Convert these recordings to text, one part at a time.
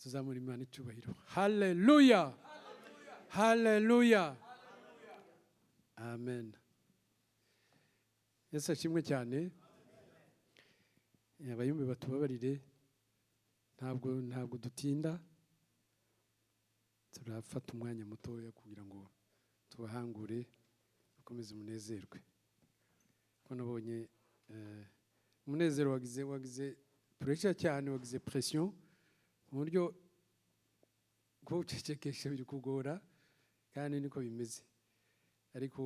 tuzamura Imana icyubahiro. Haleluya, haleluya, amen. Yesu ashimwe cyane. Abayumbe batubabarire, ntabwo dutinda, turafata umwanya mutoya kugira ngo tubahangure ukomeze umunezerwe. Ko nabonye umunezero wagize pressure cyane, wagize pression mu buryo ko ucecekesha biri kugora, kandi niko bimeze. Ariko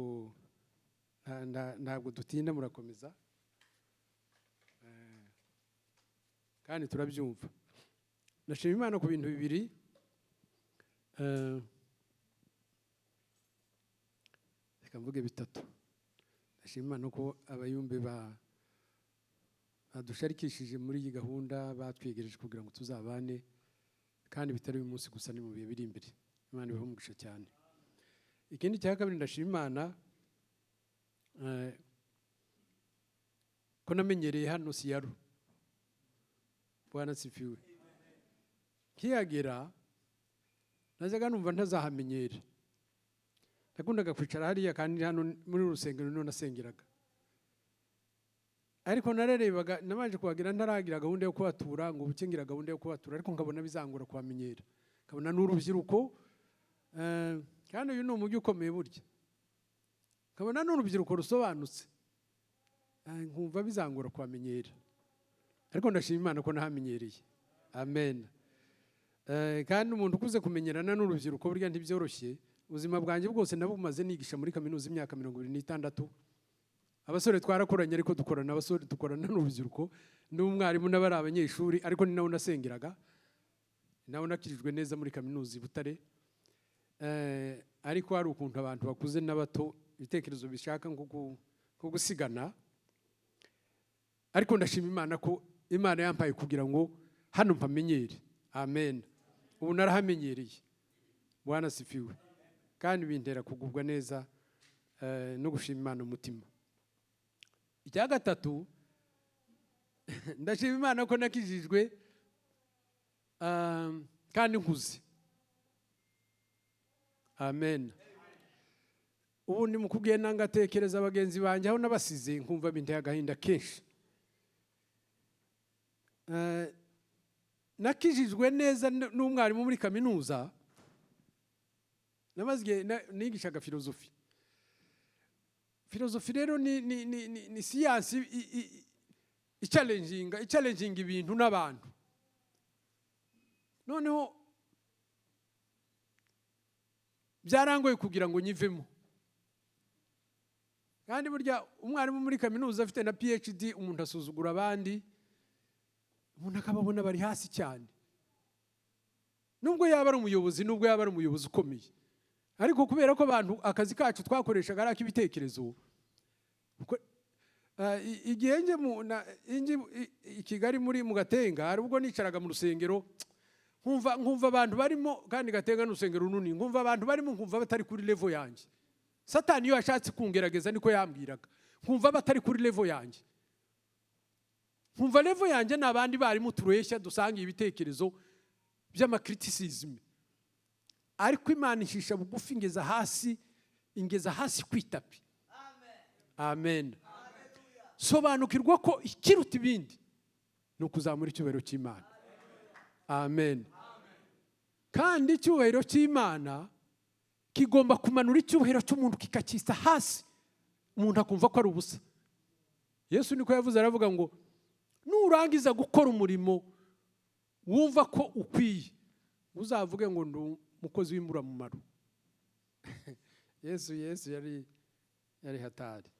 ntabwo dutinda, murakomeza kandi turabyumva. Ndashima Imana ku bintu bibiri. Reka mvuge bitatu. Ndashima Imana ko abayumbe badusharikishije muri iyi gahunda, batwegereje kugira ngo tuzabane, kandi bitari uyu munsi gusa, ni mu bihe biri imbere. Imana ibahe umugisha cyane. Ikindi cya kabiri, ndashima Imana ko namenyereye hano Siyaru. Bwana sifiwe. Kiyagera nazaga numva ntazahamenyera. Nakundaga kwicara hariya, kandi hano muri urusengero niho nasengeraga. Ariko nararebaga, namaje kuhagira ntaragira gahunda yo kubatura, ngo bukengira gahunda yo kubatura, ariko nkabona bizangora kuhamenyera. Nkabona n'urubyiruko, kandi uyu ni umujyi ukomeye burya. Nkabona n'urubyiruko rusobanutse, nkumva bizangora kuhamenyera. Ariko ndashima Imana ko nahamenyereye. Amen. Kandi umuntu ukuze kumenyerana n'urubyiruko burya ntibyoroshye. Ubuzima bwanjye bwose nabumaze nigisha muri kaminuza imyaka 26. Abasore twarakoranye, ariko dukorana n'urubyiruko. Ndi umwarimu n'abari abanyeshuri, ariko ni nawe nasengeraga. Nawe nakirijwe neza muri kaminuza i Butare. Ariko hari ukuntu abantu bakuze n'abato ibitekerezo bishaka nko gusigana. Ariko ndashima Imana ko Imana yampaye kugira ngo hano mpamenyere. Amen. Ubu narahamenyereye. Bwana sifiwe. Kandi bintera kugubwa neza no gushima Imana umutima. Icya gatatu, ndashima Imana ko nakijijwe kandi nkuze. Amen. Ubu ndi mu kugenda ngatekereza abagenzi banjye aho nabasize, nkumva binteye agahinda kenshi. Nakijijwe neza n'umwarimu muri kaminuza. Namaze nigishaga filozofi. Filozofi rero ni siyansi challenging ibintu n'abantu. Noneho byarangoye kugira ngo nyivemo. Kandi burya umwarimu muri kaminuza afite na PhD, umuntu asuzugura abandi, umuntu akababona bari hasi cyane. Nubwo yaba ari umuyobozi ukomeye. Ariko kubera ko abantu akazi kacu twakoreshaga ari ak'ibitekerezo, igihe nje i Kigali mu Gatenga, hari ubwo nicaraga mu rusengero, nkumva abantu barimo, kandi Gatenga n'urusengero runini, nkumva abantu barimo, nkumva batari kuri level yanjye. Satani iyo yashatse kungerageza niko yambwiraga, nkumva batari kuri level yanjye. Nkumva level yanjye n'abandi barimo tureshya, dusanga ibitekerezo by'amacriticism. Ariko Imana ishisha bugufi, ingeza hasi kwitapi. Amen. Sobanukirwa ko ikiruta ibindi ni ukuzamura icyubahiro cy'Imana. Amen. Kandi icyubahiro cy'Imana kigomba kumanura icyubahiro cy'umuntu kikakisa hasi, umuntu akumva ko ari ubusa. Yesu niko yavuze, aravuga ngo nurangiza gukora umurimo wumva ko ukwiye, uzavuge ngo ndi umukozi w'imburamumaro. Yesu yari hatari.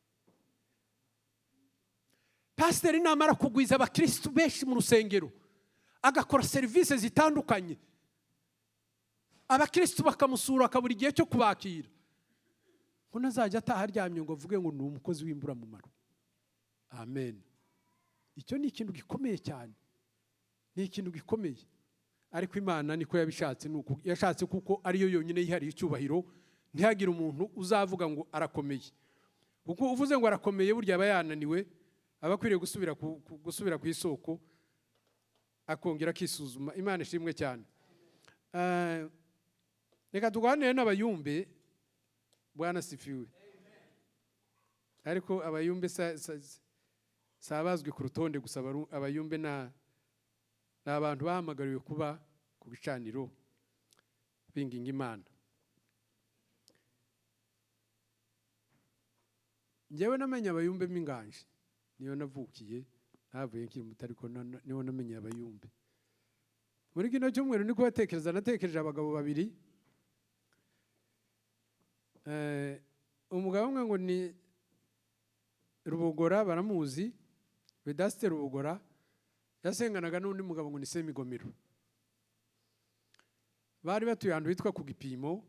Pasiteri namara kugwiza abakristo benshi mu rusengero, agakora serivisi zitandukanye, abakristo bakamusura, akabura igihe cyo kubakira, ngo nazajya ataha aryamye ngo avuge ngo ni umukozi w'imburamumaro. Amen. Icyo ni ikintu gikomeye cyane, ni ikintu gikomeye. Ariko Imana niko yabishatse, nuko yashatse, kuko ariyo yonyine yihariye icyubahiro. Ntihagire umuntu uzavuga ngo arakomeye, kuko uvuze ngo arakomeye burya aba yananiwe, aba akwiriye gusubira ku isoko, akongera akisuzuma. Imana ishimwe cyane. reka tuganire n'abayumbe. Bwana sifiwe. Ariko abayumbe sabazwi ku rutonde gusa. Abayumbe na abantu bahamagariwe kuba ku gicaniro binginga Imana. Njyewe namenye abayumbe minganje, niyo navukiye, navuye nkiri muto, ariko niyo namenye abayumbe. Muri kino cyumweru niko natekereje abagabo babiri. Umugabo umwe ngo ni Rubogora, baramuzi, Vedaste Rubogora, yasenganaga n'undi mugabo ngo ni Semigomero. Bari batuye ahantu hitwa ku Gipimo,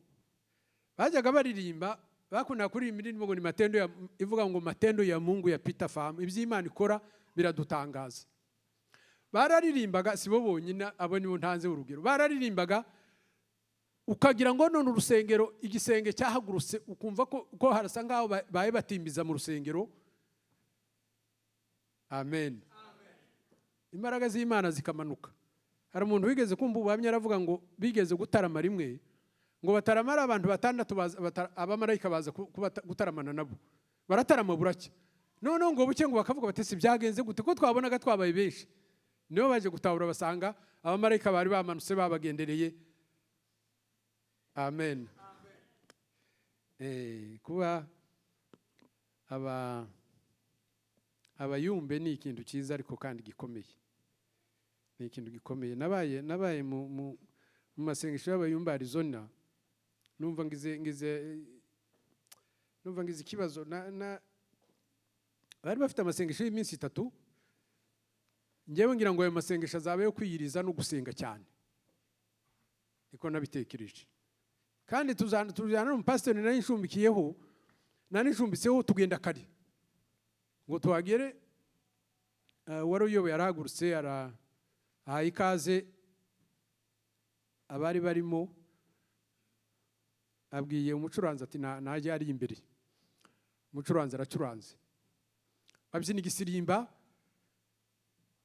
bajyaga baririmba, bakunda kuririmba indirimbo ngo ni matendo ya, ivuga ngo matendo ya Mungu ya Peter Pham, iby'Imana ikora biradutangaza. Bararirimbaga, sibo bonyine, abo nibo ntanze urugero. Bararirimbaga ukagira ngo none urusengero, igisenge cyahagurutse, ukumva ko harasa ngaho baye batimbiza mu rusengero. Amen. Imbaraga z'Imana zikamanuka. Hari umuntu wigeze kumva ubuhamya aravuga ngo bigeze gutarama rimwe, ngo bataramara abantu 6 abamarayika baza gutaramana nabo. Baratarama buracya. Noneho ngo buke ngo bakavuga batese byagenze gute ko twabonaga twabaye benshi. Niyo baje gutahura basanga abamarayika bari bamanutse babagendereye. Amen. Kuba abayumbe ni ikintu cyiza ariko kandi gikomeye. Ni ikintu gikomeye. Nabaye mu masengesho y'abayumba Arizona. Numva ngize ikibazo bari bafite amasengesho y'iminsi 3. Njyewe ngira ngo ayo masengesho azabe yo kwiyiriza no gusenga cyane. Niko nabitekereje. Kandi tujana n'umupasiteri nari nshumbikiyeho, tugenda kare ngo tuhagere. Wari uyoboye yarahagurutse ahaye ikaze abari barimo, abwiye umucuranzi ati najya ari imbere. Umucuranzi aracuranze, babyina igisirimba.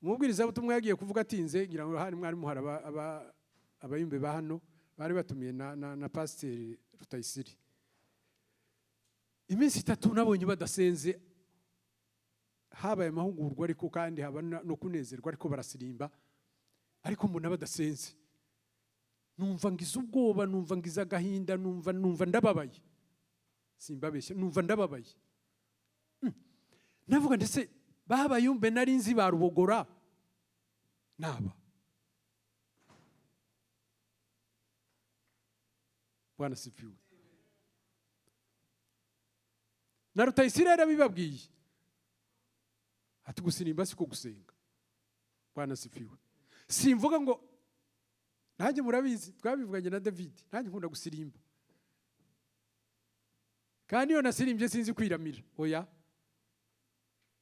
Umubwiriza butumwa yagiye kuvuga atinze, ngira ngo hari mwari muhara abayumbe ba hano bari batumiye na pasiteri Rutayisire. Iminsi 3 nabonye badasenze, habaye amahugurwa ariko kandi haba no kunezerwa, ariko barasirimba, ariko mbona badasenze. Numva ngize ubwoba, numva ngize agahinda, numva ndababaye. Simbabeshye, numva ndababaye. Navuga ndetse babayumbe nari nzi ba Rubogora naba. Bwana sifiwe. Na Rutayisire yarabibabwiye ati gusirimba siko gusenga. Bwana sifiwe. Simvuga ngo nanjye murabizi, twabivuganye na David, nanjye nkunda gusirimba. Kandi iyo nasirimbye sinzi kwiramira. Oya.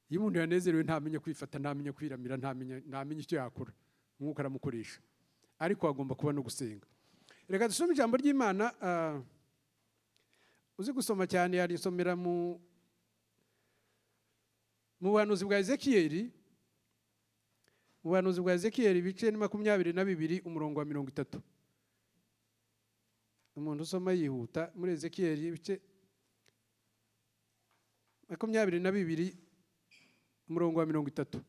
Iyo umuntu yanezerewe ntamenye kwifata, ntamenye kwiramira, ntamenye icyo yakora. Umwuka aramukoresha. Ariko agomba kuba no gusenga. Reka dusome ijambo ry'Imana. Uzi gusoma cyane yarisomera mu buhanuzi bwa Ezekiyeli. Mu buhanuzi bwa Ezekiyeli ibice 22 umurongo wa 30. Umuntu usoma yihuta muri Ezekiyeli ibice 22 umurongo wa 30.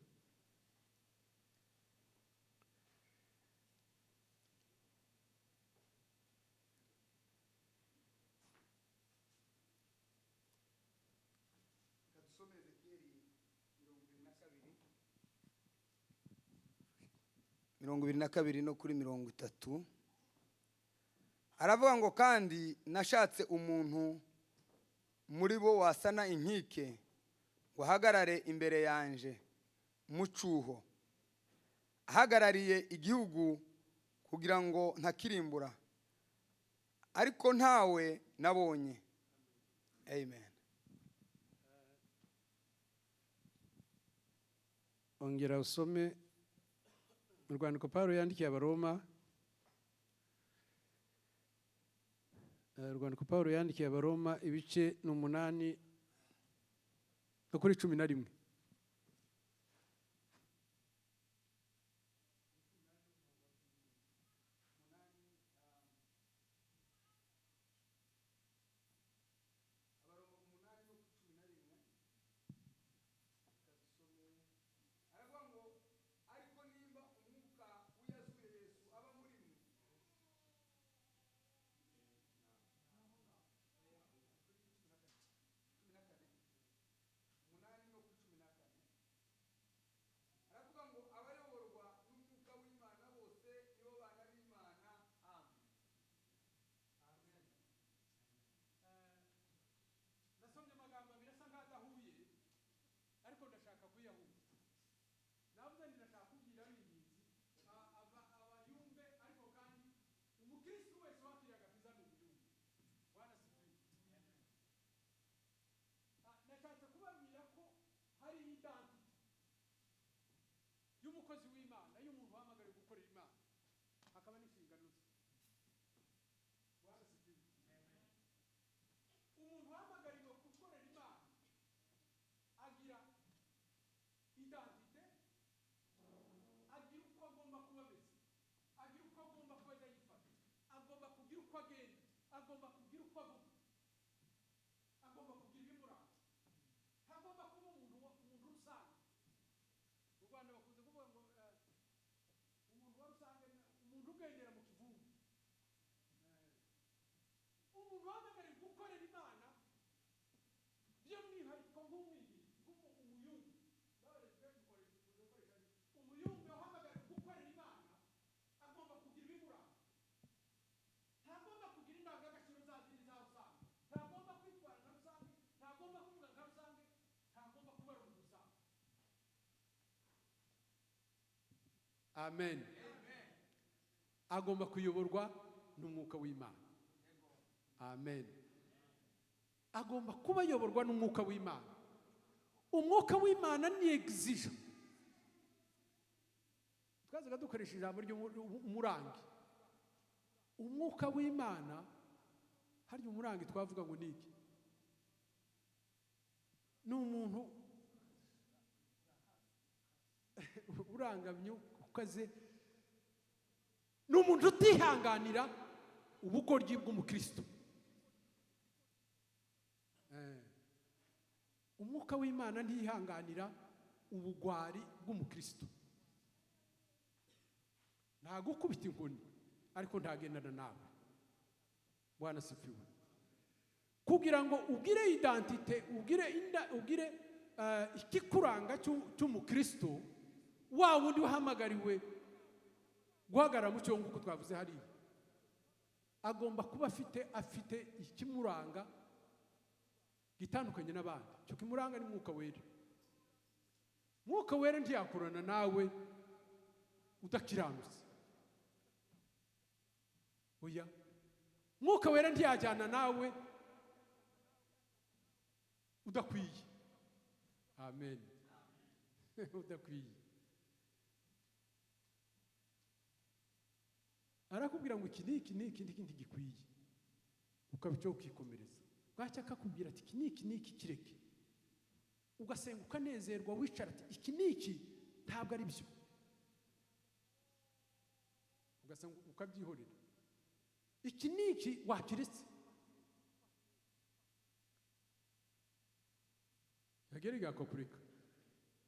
Mirongo 22 no kuri 30. Aravuga ngo kandi nashatse umuntu muri bo wasana inkike ngo ahagarare imbere yanje mu cyuho, ahagarariye igihugu kugira ngo ntakirimbura, ariko ntawe nabonye. Amen. Ongera usome mu rwandiko Pawulo yandikiye Abaroma. Urwandiko Pawulo yandikiye Abaroma ibice 8 no kuri 11. identity y'umukozi w'Imana, y'umuntu uhamagariwe gukorera Imana, hakaba n'inshingano ze. Umuntu uhamagariwe gukorera Imana agira identite, agira uko agomba kuba ameze, agira uko agomba kuba yifata, agomba kugira uko agenda, agomba kugira uko avuga, agomba kugira ibimuranga, ntagomba kuba umuntu rusange. Mu Rwanda bakunze kuvuga ngo umuntu wa rusange, umuntu ugendera mu kivumbi. Umuntu uhamagariwe gukorera Imana by'umwihariko nk'umwigi, umuyumbi. Umuyumbi uhamagariwe gukorera Imana agomba kugira ibimuranga, ntagomba kugira indangagaciro za zindi za rusange, ntagomba kwitwara nka rusange, ntagomba kuvuga nka rusange, ntagomba kuba ari umuntu rusange. Amen. Agomba kuyoborwa n'umwuka w'Imana. Amen. Agomba kuba ayoborwa n'umwuka w'Imana. Umwuka w'Imana ni exige. Twazaga dukoresha ijambo ry'umurangi. Umwuka w'Imana hari umurangi twavuga ngo niki? Ni umuntu urangamye ukaze, ni umuntu utihanganira ubugoryi bw'umukristo. Umwuka w'Imana ntihanganira ubugwari bw'umukristo. Ntagukubita inkoni ariko ntagendana nawe. Bwana sifiwe. Kugira ngo ugire identite, ugire ikikuranga cy'umukristo, wa wundi wahamagariwe guhagarara mu cyo nguko twavuze hariya, agomba kuba afite ikimuranga gitandukanye n'abandi. Cyo kimuranga ni Mwuka Wera. Mwuka Wera ntiyakorana nawe udakiranutse. Oya, Mwuka Wera ntiyajyana nawe udakwiye. Amen. Udakwiye. Arakubwira ngo iki niki ntigikwiye, ukabica ukikomereza. Bwacya akakubwira ati iki niki kireke, ugasenga ukanezerwa, wicara ati iki niki ntabwo ari byo, ugasenga ukabyihorera. Iki niki wakiretse, yagerega akakureka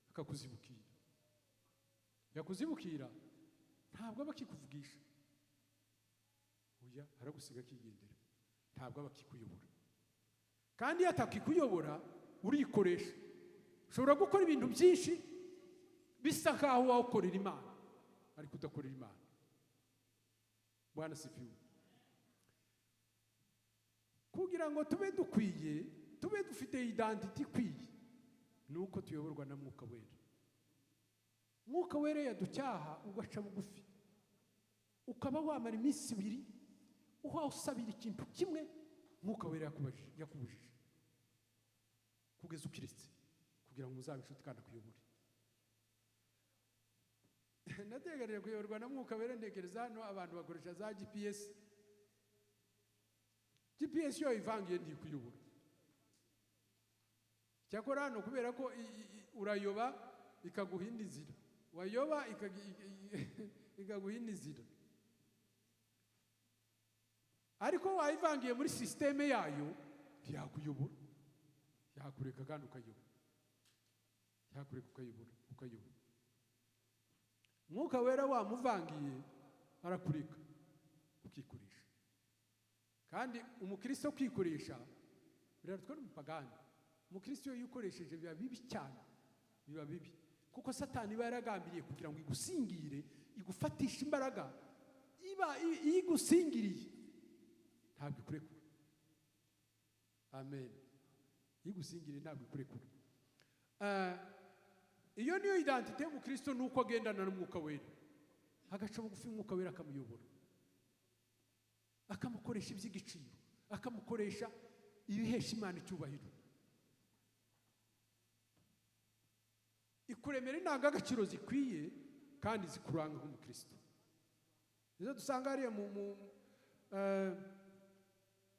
akakuzibukira. Yakuzibukira ntabwo aba akikuvugisha. Oya, aragusiga akigendera. Ntabwo aba akikuyobora. Kandi iyo atakikuyobora urikoresha. Ushobora gukora ibintu byinshi bisa nkaho wakorera Imana ariko udakorera Imana. Bwana sifiwe. Kugira ngo tube dukwiye, tube dufite identity ikwiye, nuko tuyoborwa na Mwuka Wera. Mwuka Wera yaducyaha ugaca bugufi, ukaba wamara iminsi 2 uha usabira ikintu kimwe Mwuka Wera yakubujije kugeza ukiretse, kugira ngo uzabe inshuti kandi akuyobore. Nategereje kuyoborwa na Mwuka Wera, ntekereza hano abantu bakoresha za GPS. GPS yo ivangiye ndi kuyobora. Cyakora hano kubera ko urayoba ikaguhinda inzira, wayoba ikaguhinda inzira. Ariko wayivangiye muri systeme yayo ntiyakuyobora, yakureka kandi ukayobora, yakureka ukayobora. Mwuka Wera wamuvangiye arakureka ukikoresha. Kandi umukristo kwikoresha biratwa n'umupagani. Umukristo iyo yukoresheje biba bibi cyane, biba bibi, kuko Satani iba yaragambiriye kugira ngo igusingire, igufatisha imbaraga. Iba igusingiriye ntabwo ikurekura. Amen. Igusingire ntabwo ikurekura. Iyo niyo identite y'umukristo, nuko agendana n'Umwuka Wera, agaca bugufi Umwuka Wera akamuyobora, akamukoresha iby'igiciro, akamukoresha ibihesha Imana icyubahiro. ikuremera indangagaciro zikwiye kandi zikuranga nk'umukristo. Nizo dusanga hariya mu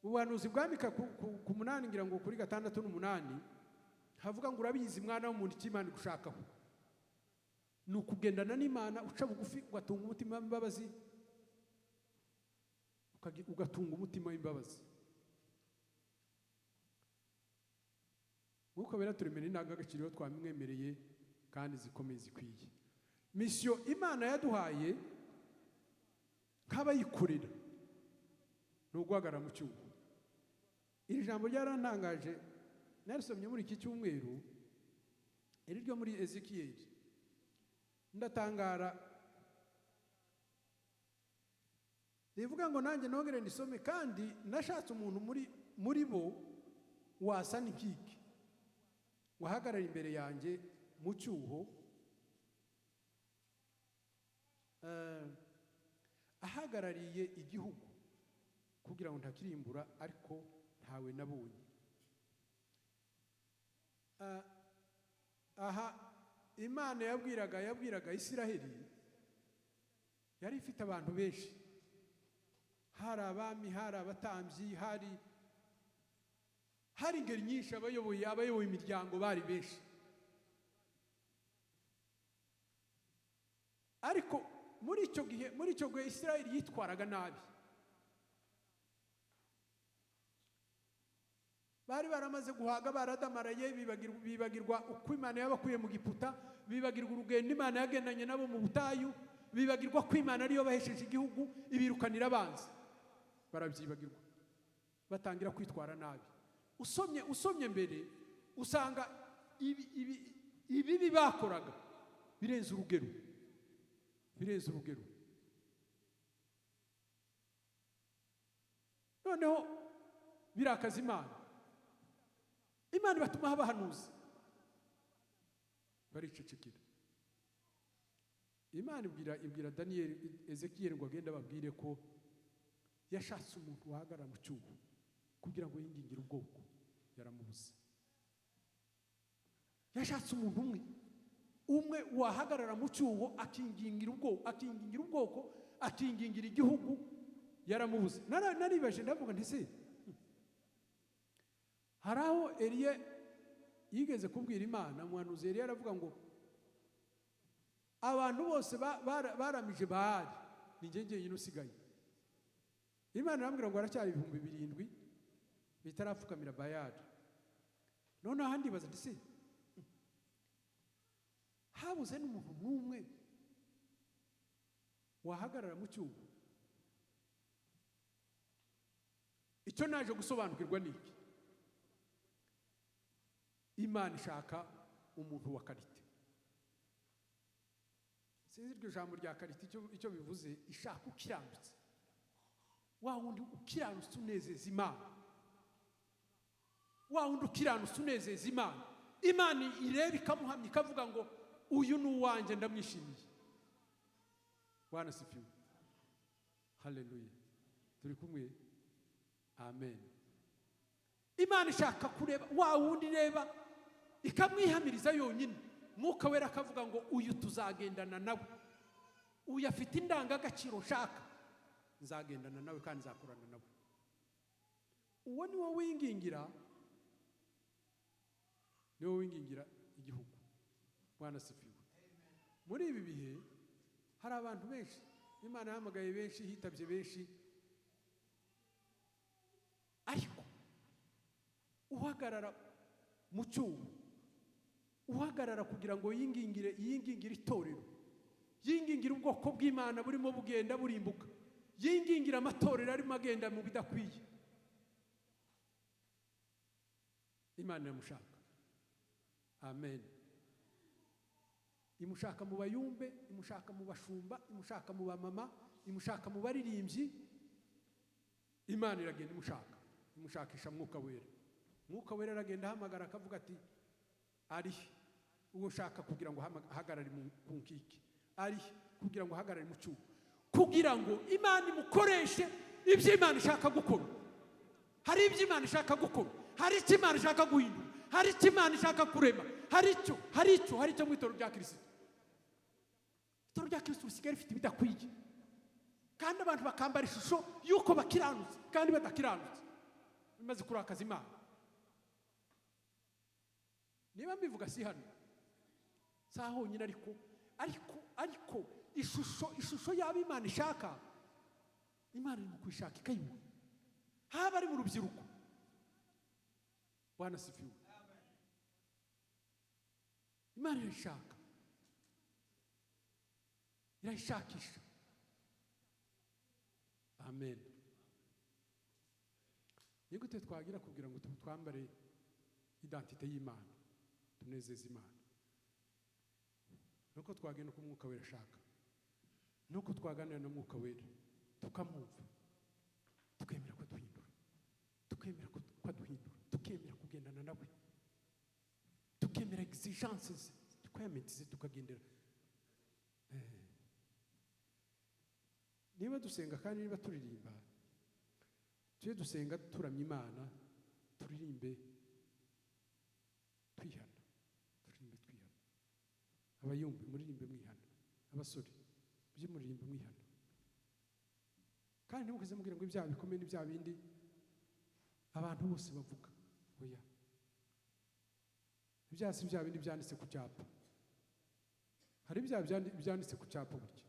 buhanuzi bwa Mika ku 8 ngira ngo kuri 6 n'8 havuga ngo urabizi mwana w'umuntu icyo Imana igushakaho ni ukugendana n'Imana uca bugufi ugatunga umutima w'imbabazi, ugatunga umutima w'imbabazi. Nk'uko bera turemera indangagaciro twamwemereye kandi zikomeye zikwiye. Mission Imana yaduhaye nk'abayikorera ni uguhagarara mu cyuho. Iri jambo ryarantangaje narisomye muri iki cyumweru, iri ryo muri Ezekiyeli. Ndatangara rivuga ngo nanjye nongere ndisome, kandi nashatse umuntu muri bo wasa n'ikiki wahagarara imbere yanjye mu cyuho, ahagarariye igihugu kugira ngo ntakirimbura, ariko ntawe nabonye. Aha Imana yabwiraga Isiraheli, yari ifite abantu benshi, hari abami, hari abatambyi, hari ingeri nyinshi, abayoboye imiryango bari benshi. Ariko muri icyo gihe Isiraheli yitwaraga nabi. Bari baramaze guhaga, baradamaraye, bibagirwa uko Imana yabakuye mu Giputa, bibagirwa urugendo Imana yagendanye nabo mu butayu, bibagirwa ko Imana ariyo bahesheje igihugu ibirukanira abanzi. Barabyibagirwa, batangira kwitwara nabi. Usomye mbere usanga ibi bakoraga birenze urugero. Noneho birakaza Imana batuma abahanuzi baricecekera. Imana ibwira Ezekiyeli ngo agende ababwire ko yashatse umuntu wahagarara mu cyuho kugira ngo yingingire ubwoko, yaramubuze. Yashatse umuntu umwe wahagarara mu cyuho akingingira ubwoko, akingingira igihugu, yaramubuze. Naribaje ndavuga nti se hari aho Eliya yigeze kubwira Imana, umuhanuzi Eliya aravuga ngo abantu bose baramije Baali, ni njye nyine usigaye. Imana irambwira ngo haracyari 7,000 bitarapfukamira Baali. Noneho ahandi baza nti se habuze n'umuntu n'umwe wahagarara mu cyuho. Icyo naje gusobanukirwa niki, Imana ishaka umuntu wa karite. Sinzi iryo jambo rya karite icyo bivuze, ishaka ukiranutse, wa wundi ukiranutse unezeza Imana, wa wundi ukiranutse unezeza Imana. Imana ireba ikamuhamya ikavuga ngo uyu ni uwanjye, ndamwishimiye. Bwana sifiwe, haleluya, turi kumwe, amen. Imana ishaka kureba wa wundi, ireba ikamwihamiriza yonyine. Mwuka Wera akavuga ngo uyu tuzagendana nawe, uyu afite indangagaciro nshaka, nzagendana nawe kandi nzakorana nawe. Uwo ni wowe wingingira igihugu. Bwana sifiwe. Muri ibi bihe hari abantu benshi Imana yahamagaye, benshi hitabye benshi, ariko uhagarara mu cyuho, uhagarara kugira ngo yingingire itorero, yingingire ubwoko bw'Imana burimo bugenda burimbuka, yingingire amatorero arimo agenda mu bidakwiye. Imana iramushaka, amen. Imushaka mu bayumbe, imushaka mu bashumba, imushaka mu bamama, imushaka mu baririmbyi. Imana iragenda imushakisha Mwuka Wera. Mwuka Wera aragenda ahamagara akavuga ati ari uwo shaka kugira ngo ahagarare ku nkiki, ari kugira ngo ahagarare mu cyuho, kugira ngo Imana imukoreshe ibyo Imana ishaka gukora. Hari ibyo Imana ishaka gukora, hari icyo Imana ishaka guhindura, hari icyo Imana ishaka kurema, hari icyo mu itorero rya Kristo. Itorero rya Kristo risigaye rifite ibidakwiye, kandi abantu bakambara ishusho y'uko bakiranutse kandi badakiranutse, bimaze kurakaza Imana. Niba mbivuga si hano saa honyine, ariko ishusho y'abo Imana ishaka, Imana iri mu kwishaka ikayibona, haba ari mu rubyiruko. Bwana sifiwe. Imana irayishakisha. Amen. Ni gute twagira kugira ngo twambare identite y'Imana, tunezeze Imana? Nuko twagenda ku Mwuka Wera ashaka, nuko twaganira na Mwuka Wera tukamwumva, tukemera ko duhindura, tukemera kugendana nawe, tukemera exigences, requirements tukagendera. Niba dusenga kandi niba turirimba, tujye dusenga turamya Imana, turirimbe twihana. Abayumbi muririmbe mwihana, abasore byo muririmbe mwihana. Kandi ntimukaze mubwira ngo ibyaha bikomeye n'ibyaha bindi abantu bose bavuga. Oya, ibyaha si ibyaha bindi byanditse ku cyapa. Hari ibyaha byanditse ku cyapa burya,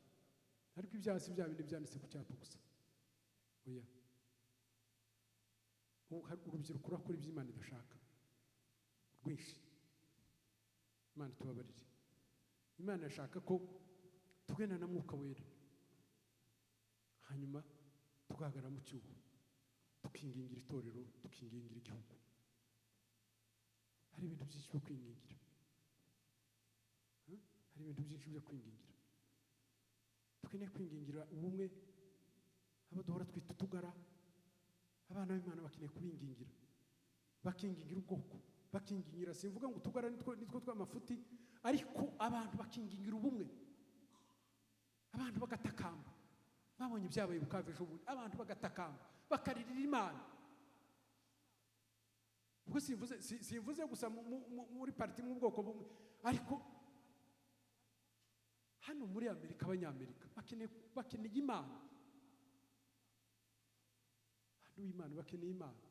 ariko ibyaha si ibyaha bindi byanditse ku cyapa gusa. Oya, urubyiruko rurakora ibyo Imana idashaka rwinshi. Imana tubabarire. Imana yashaka ko tugenda na Mwuka Wera, hanyuma tugahagarara mu cyuho, tukingingira itorero, tukingingira igihugu. Hari ibintu byinshi byo kwingingira, dukeneye kwingingira ubumwe. Aba duhora twita utugara, abana b'Imana bakeneye kubingingira, bakingingira ubwoko, bakingingira, simvuga ngo utugara nitwo tw'amafuti, ariko abantu bakingingira ubumwe, abantu bagatakamba. Babonye ibyabaye Bukavu ejo bundi, abantu bagatakamba, bakaririra Imana. Ubwo simvuze gusa muri parti mu bwoko bumwe, ariko hano muri Amerika, abanyamerika bakeneye Imana. Hano Imana bakeneye Imana,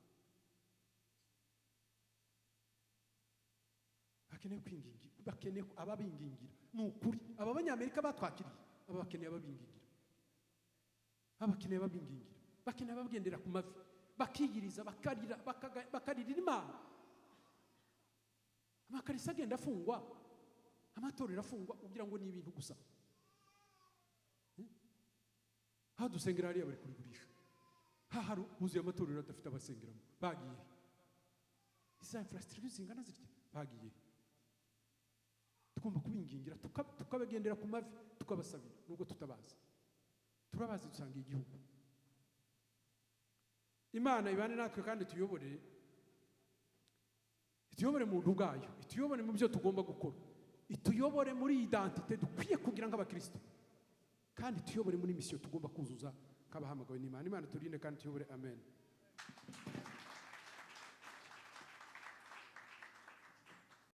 bakeneye kwingingira, bakeneye ababingingira. Ni ukuri aba banyamerika batwakiriye, aba bakeneye ababingingira, abakeneye ababingingira, bakeneye abagendera ku mavi, bakiyiriza, bakaririra Imana. Amakarisa agenda afungwa, amatorero afungwa, ugira ngo ni ibintu gusa. Ha dusengera hariya bari kurigurisha, hari huzuye amatorero adafite abasengeramo, bagiye. Iza infrastructure zingana zitya, bagiye. Tugomba kubingingira, tukabagendera ku mavi, tukabasabira nubwo tutabazi. Turabazi dusangiye igihugu. Imana ibane natwe kandi tuyobore mu buntu bwayo, ituyobore mu byo tugomba gukora, ituyobore muri identite dukwiye kugira nk'abakristo, kandi tuyobore muri mission tugomba kuzuza nk'abahamagawe n'Imana. Imana turinde kandi tuyobore. Amen.